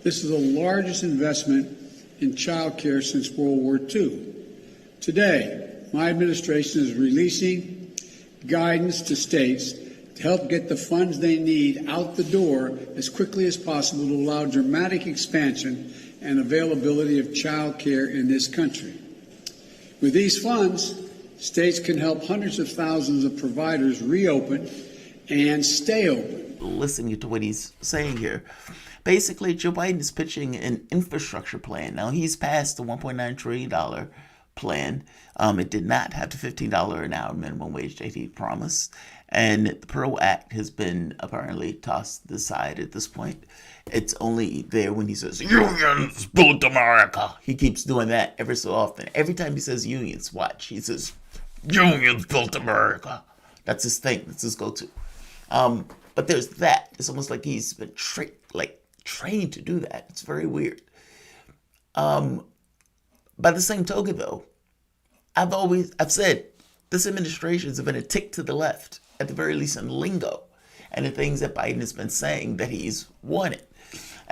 This is the largest investment in child care since World War II. Today, my administration is releasing guidance to states to help get the funds they need out the door as quickly as possible to allow dramatic expansion and availability of child care in this country. With these funds, states can help hundreds of thousands of providers reopen and stay open. Listening to what he's saying here, basically Joe Biden is pitching an infrastructure plan. Now, he's passed the $1.9 trillion plan. It did not have the $15 an hour minimum wage that he promised. And the PRO Act has been apparently tossed aside at this point. It's only there when he says, unions built America. He keeps doing that every so often. Every time he says unions, watch, he says, unions built America. That's his thing. That's his go-to. But there's that. It's almost like he's been trained to do that. It's very weird. By the same token, though, I've said this administration has been a tick to the left, at the very least in lingo, and the things that Biden has been saying that he's wanted.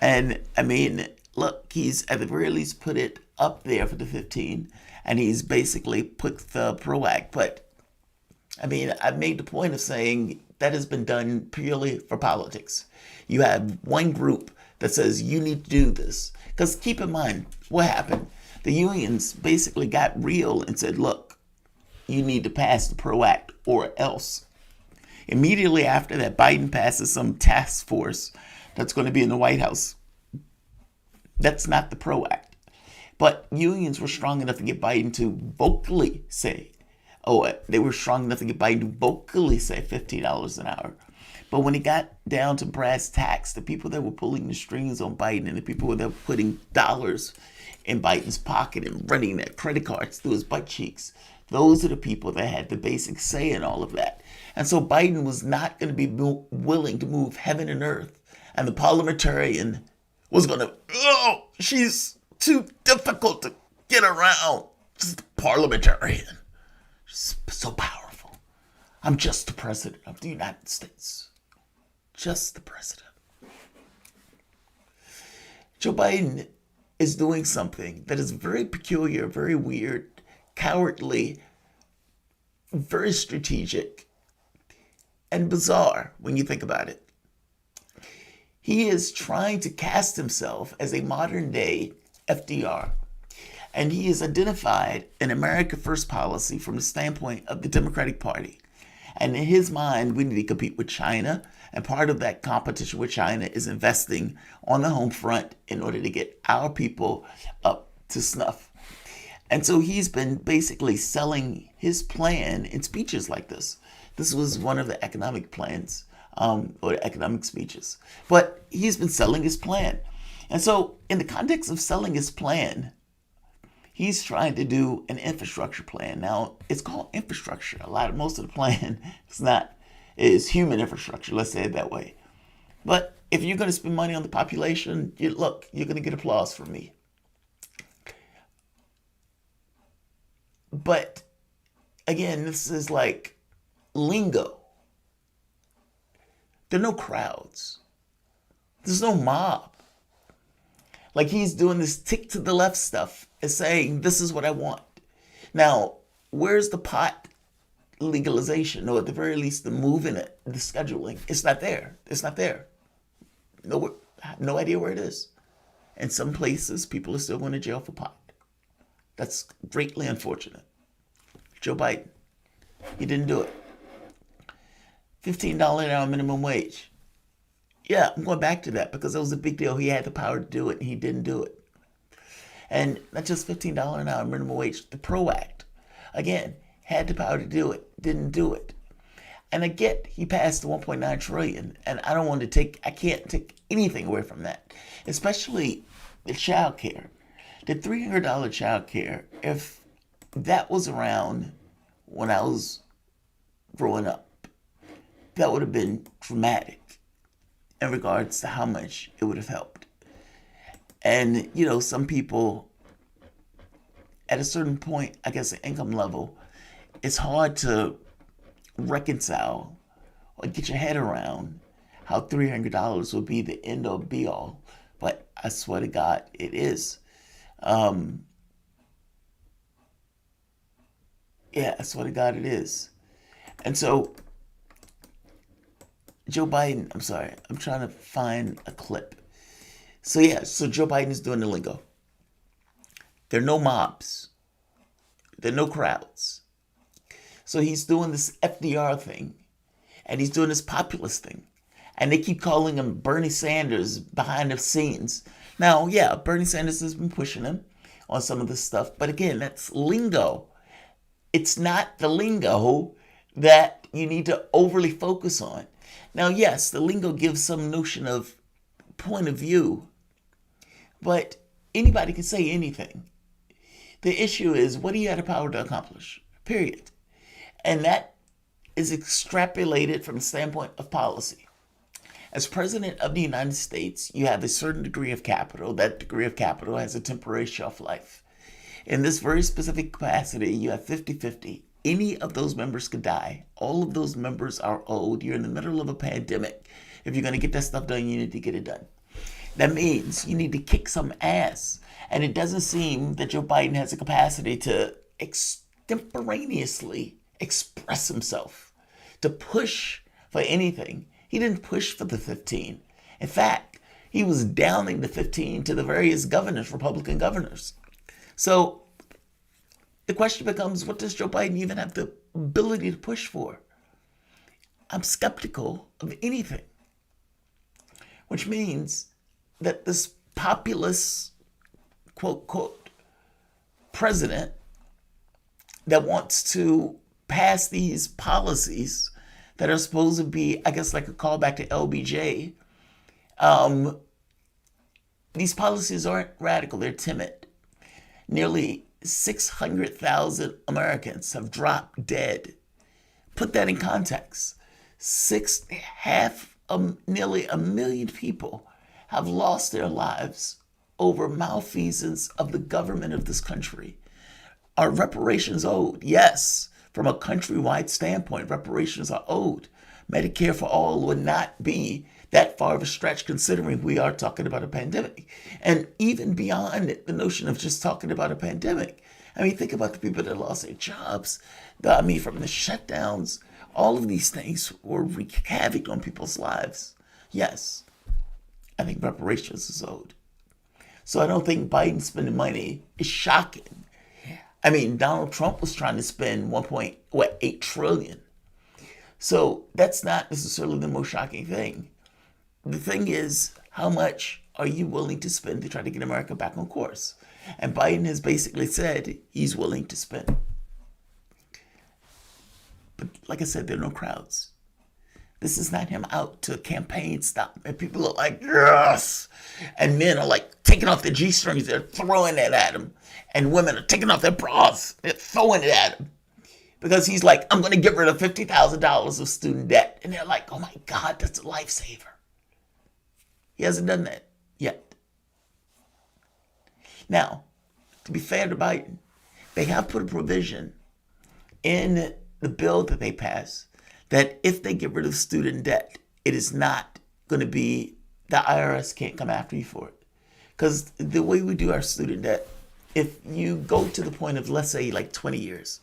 And I mean, look, he's at the very least put it up there for the 15, and he's basically put the PRO Act. But I mean, I've made the point of saying that has been done purely for politics. You have one group that says you need to do this. Because keep in mind, what happened? The unions basically got real and said, look, you need to pass the PRO Act or else. Immediately after that, Biden passes some task force that's going to be in the White House. That's not the PRO Act. But unions were strong enough to get Biden to vocally say, they were strong enough to get Biden to vocally say $15 an hour. But when it got down to brass tacks, the people that were pulling the strings on Biden and the people that were putting dollars in Biden's pocket and running their credit cards through his butt cheeks, those are the people that had the basic say in all of that. And so Biden was not going to be willing to move heaven and earth. And the parliamentarian was going to, she's too difficult to get around. Just the parliamentarian. She's so powerful. I'm just the president of the United States. Just the president. Joe Biden is doing something that is very peculiar, very weird, cowardly, very strategic, and bizarre when you think about it. He is trying to cast himself as a modern day FDR. And he has identified an America First policy from the standpoint of the Democratic Party. And in his mind, we need to compete with China. And part of that competition with China is investing on the home front in order to get our people up to snuff. And so he's been basically selling his plan in speeches like this. This was one of the economic plans, or economic speeches. But he's been selling his plan. And so in the context of selling his plan, he's trying to do an infrastructure plan. Now, it's called infrastructure. Most of the plan is human infrastructure, let's say it that way. But if you're going to spend money on the population, you're going to get applause from me. But again, this is like lingo. There are no crowds. There's no mob. Like he's doing this tick to the left stuff and saying, this is what I want. Now, where's the pot legalization, or at the very least the moving it, the scheduling? It's not there. It's not there. No idea where it is. In some places, people are still going to jail for pot. That's greatly unfortunate. Joe Biden, he didn't do it. $15 an hour minimum wage. Yeah, I'm going back to that because it was a big deal. He had the power to do it, and he didn't do it. And not just $15 an hour minimum wage, the PRO Act, again, had the power to do it, didn't do it. And I get he passed the $1.9 trillion, and I can't take anything away from that, especially the child care. The $300 child care, if that was around when I was growing up, that would have been dramatic in regards to how much it would have helped. And, some people at a certain point, I guess the income level, it's hard to reconcile or get your head around how $300 would be the end all be all But I swear to God, it is. Yeah, I swear to God, it is. And so, Joe Biden, I'm sorry, I'm trying to find a clip. So, yeah, so Joe Biden is doing the lingo. There are no mobs, there are no crowds. So, he's doing this FDR thing, and he's doing this populist thing. And they keep calling him Bernie Sanders behind the scenes. Now, yeah, Bernie Sanders has been pushing him on some of this stuff. But again, that's lingo. It's not the lingo that you need to overly focus on. Now, yes, the lingo gives some notion of point of view, but anybody can say anything. The issue is, what do you have the power to accomplish? Period. And that is extrapolated from the standpoint of policy. As President of the United States, you have a certain degree of capital. That degree of capital has a temporary shelf life. In this very specific capacity, you have 50-50. Any of those members could die. All of those members are old. You're in the middle of a pandemic. If you're going to get that stuff done, you need to get it done. That means you need to kick some ass. And it doesn't seem that Joe Biden has the capacity to extemporaneously express himself, to push for anything. He didn't push for the 15. In fact, he was downing the 15 to the various governors, Republican governors. So the question becomes, what does Joe Biden even have the ability to push for? I'm skeptical of anything, which means that this populous, quote, quote, president that wants to pass these policies that are supposed to be, I guess, like a callback to LBJ, these policies aren't radical, they're timid. Nearly 600,000 Americans have dropped dead. Put that in context. Nearly a million people have lost their lives over malfeasance of the government of this country. Are reparations owed? Yes. From a countrywide standpoint, reparations are owed. Medicare for all would not be that far of a stretch, considering we are talking about a pandemic. And even beyond the notion of just talking about a pandemic, I mean, think about the people that lost their jobs. From the shutdowns, all of these things will wreak havoc on people's lives. Yes, I think reparations is owed. So I don't think Biden spending money is shocking. I mean, Donald Trump was trying to spend 1.8 trillion. So that's not necessarily the most shocking thing. The thing is, how much are you willing to spend to try to get America back on course? And Biden has basically said he's willing to spend. But like I said, there are no crowds. This is not him out to campaign stop. And people are like, yes! And men are like taking off their G-strings, they're throwing it at him. And women are taking off their bras, they're throwing it at him. Because he's like, I'm going to get rid of $50,000 of student debt. And they're like, oh my God, that's a lifesaver. He hasn't done that yet. Now, to be fair to Biden, they have put a provision in the bill that they pass that if they get rid of student debt, it is not going to be, the IRS can't come after you for it. Because the way we do our student debt, if you go to the point of, let's say, like 20 years,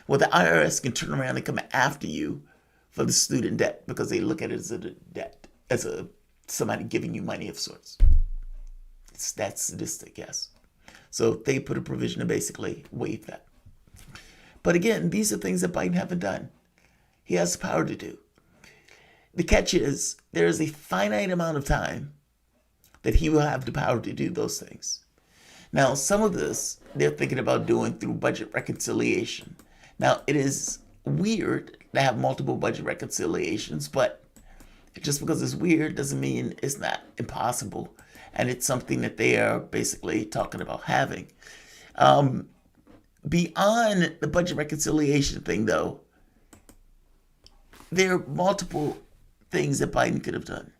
well, the IRS can turn around and come after you for the student debt because they look at it as a debt, as somebody giving you money of sorts. It's that sadistic, yes. So they put a provision to basically waive that. But again, these are things that Biden haven't done. He has the power to do. The catch is, there is a finite amount of time that he will have the power to do those things. Now, some of this they're thinking about doing through budget reconciliation. Now, it is weird to have multiple budget reconciliations, but just because it's weird doesn't mean it's not impossible. And it's something that they are basically talking about having. Beyond the budget reconciliation thing, though, there are multiple things that Biden could have done.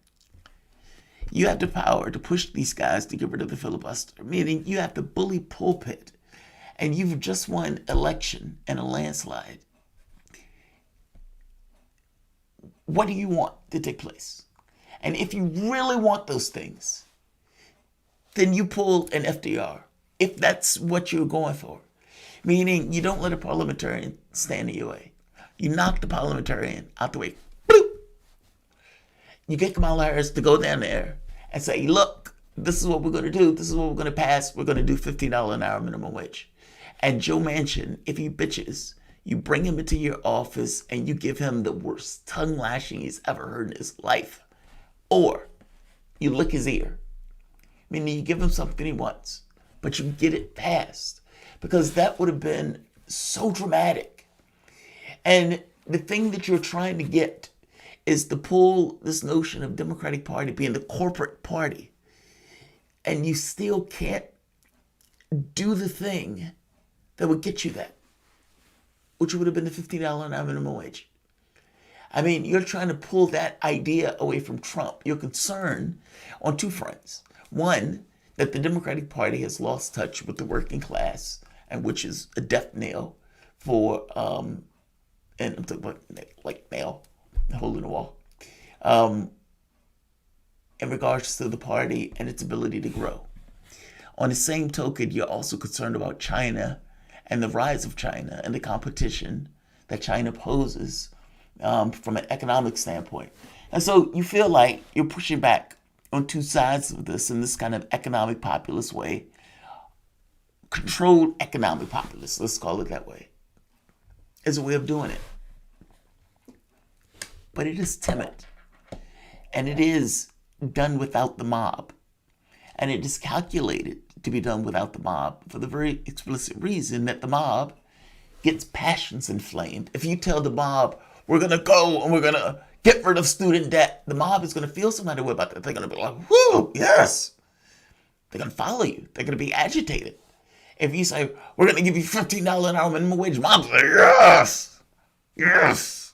You have the power to push these guys to get rid of the filibuster, meaning you have the bully pulpit, and you've just won election and a landslide. What do you want to take place? And if you really want those things, then you pull an FDR, if that's what you're going for. Meaning you don't let a parliamentarian stand in your way. You knock the parliamentarian out the way. Bloop! You get Kamala Harris to go down there and say, look, this is what we're going to do. This is what we're going to pass. We're going to do $15 an hour minimum wage. And Joe Manchin, if he bitches, you bring him into your office and you give him the worst tongue lashing he's ever heard in his life. Or you lick his ear. Meaning you give him something he wants, but you get it passed. Because that would have been so dramatic. And the thing that you're trying to get is to pull this notion of Democratic Party being the corporate party. And you still can't do the thing that would get you that, which would have been the $15 an hour minimum wage. I mean, you're trying to pull that idea away from Trump. You're concerned on two fronts. One, that the Democratic Party has lost touch with the working class, and which is a death knell for, and I'm talking about like nail, a hole in the wall, in regards to the party and its ability to grow. On the same token, you're also concerned about China and the rise of China and the competition that China poses from an economic standpoint. And so you feel like you're pushing back on two sides of this in this kind of economic populist way. Controlled economic populist, let's call it that way, is a way of doing it. But it is timid. And it is done without the mob. And it is calculated to be done without the mob for the very explicit reason that the mob gets passions inflamed. If you tell the mob, we're going to go and we're going to get rid of student debt, the mob is going to feel some kind of way about that. They're going to be like, whoo, yes. They're going to follow you. They're going to be agitated. If you say, we're going to give you $15 an hour minimum wage, mob's like, yes, yes.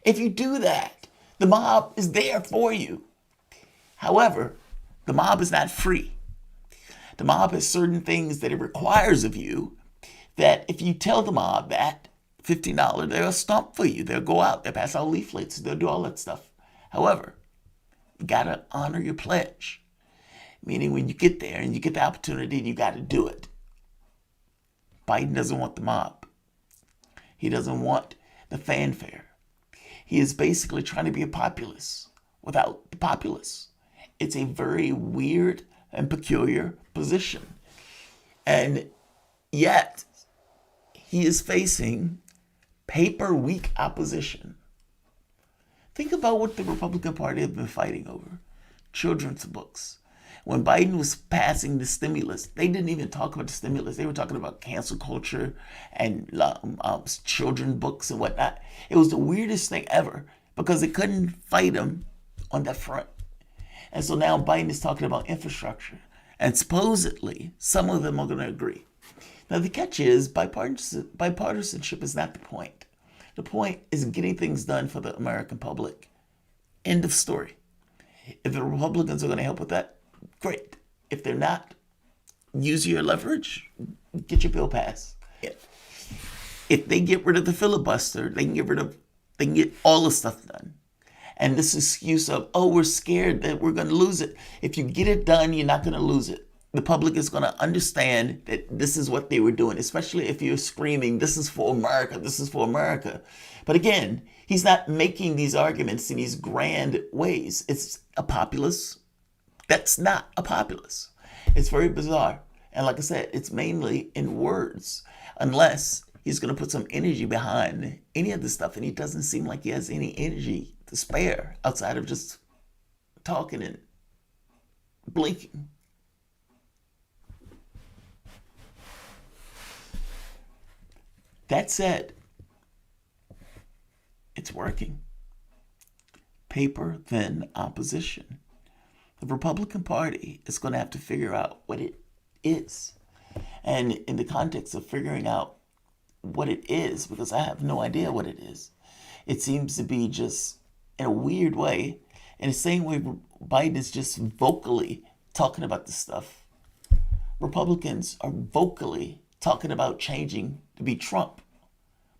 If you do that, the mob is there for you. However, the mob is not free. The mob has certain things that it requires of you that if you tell the mob that $15, they'll stomp for you. They'll go out, they'll pass out leaflets, they'll do all that stuff. However, you got to honor your pledge. Meaning when you get there and you get the opportunity, you got to do it. Biden doesn't want the mob. He doesn't want the fanfare. He is basically trying to be a populist without the populace. It's a very weird and peculiar position. And yet, he is facing paper-weak opposition. Think about what the Republican Party have been fighting over. Children's books. When Biden was passing the stimulus, they didn't even talk about the stimulus. They were talking about cancel culture and children's books and whatnot. It was the weirdest thing ever because they couldn't fight him on that front. And so now Biden is talking about infrastructure. And supposedly, some of them are going to agree. Now, the catch is bipartisanship is not the point. The point is getting things done for the American public. End of story. If the Republicans are going to help with that, great. If they're not, use your leverage, get your bill passed. If they get rid of the filibuster, they can get all the stuff done. And this excuse of, oh, we're scared that we're going to lose it. If you get it done, you're not going to lose it. The public is going to understand that this is what they were doing, especially if you're screaming, this is for America, this is for America. But again, he's not making these arguments in these grand ways. It's a populist. That's not a populist. It's very bizarre. And like I said, it's mainly in words, unless he's going to put some energy behind any of this stuff. And he doesn't seem like he has any energy to spare outside of just talking and blinking. That said, it's working. Paper, then opposition. The Republican Party is going to have to figure out what it is. And in the context of figuring out what it is, because I have no idea what it is, it seems to be just in a weird way, in the same way Biden is just vocally talking about this stuff. Republicans are vocally talking about changing to be Trump.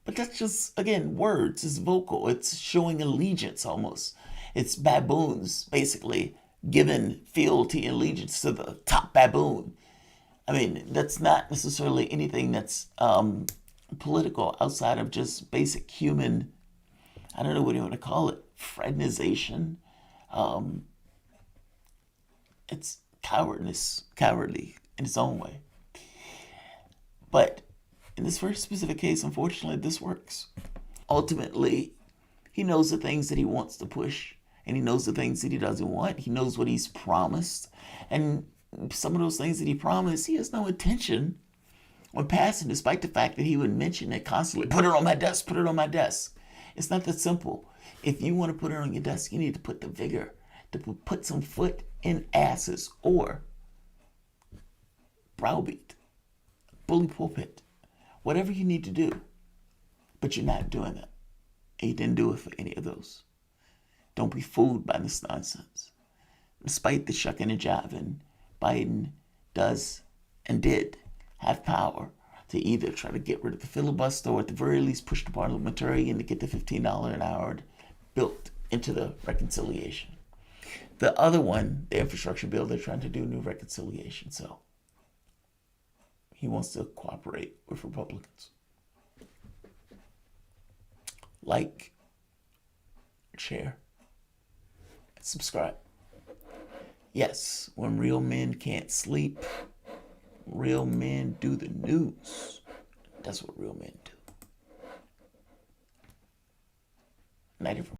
But that's just, again, words. It's vocal. It's showing allegiance almost. It's baboons, basically, given fealty and allegiance to the top baboon. I mean, that's not necessarily anything that's political outside of just basic human, I don't know what you want to call it, fraternization. It's cowardly in its own way. But in this very specific case, unfortunately, this works. Ultimately, he knows the things that he wants to push, and he knows the things that he doesn't want. He knows what he's promised. And some of those things that he promised, he has no intention on passing, despite the fact that he would mention it constantly. Put it on my desk, put it on my desk. It's not that simple. If you want to put it on your desk, you need to put the vigor, to put some foot in asses, or browbeat, bully pulpit, whatever you need to do. But you're not doing that. And you didn't do it for any of those. Don't be fooled by this nonsense. Despite the shucking and jiving, Biden does and did have power to either try to get rid of the filibuster or at the very least push the parliamentarian to get the $15 an hour built into the reconciliation. The other one, the infrastructure bill, they're trying to do new reconciliation. So he wants to cooperate with Republicans. Like, share, and subscribe. Yes, when real men can't sleep, real men do the news. That's what real men do. Night, everyone.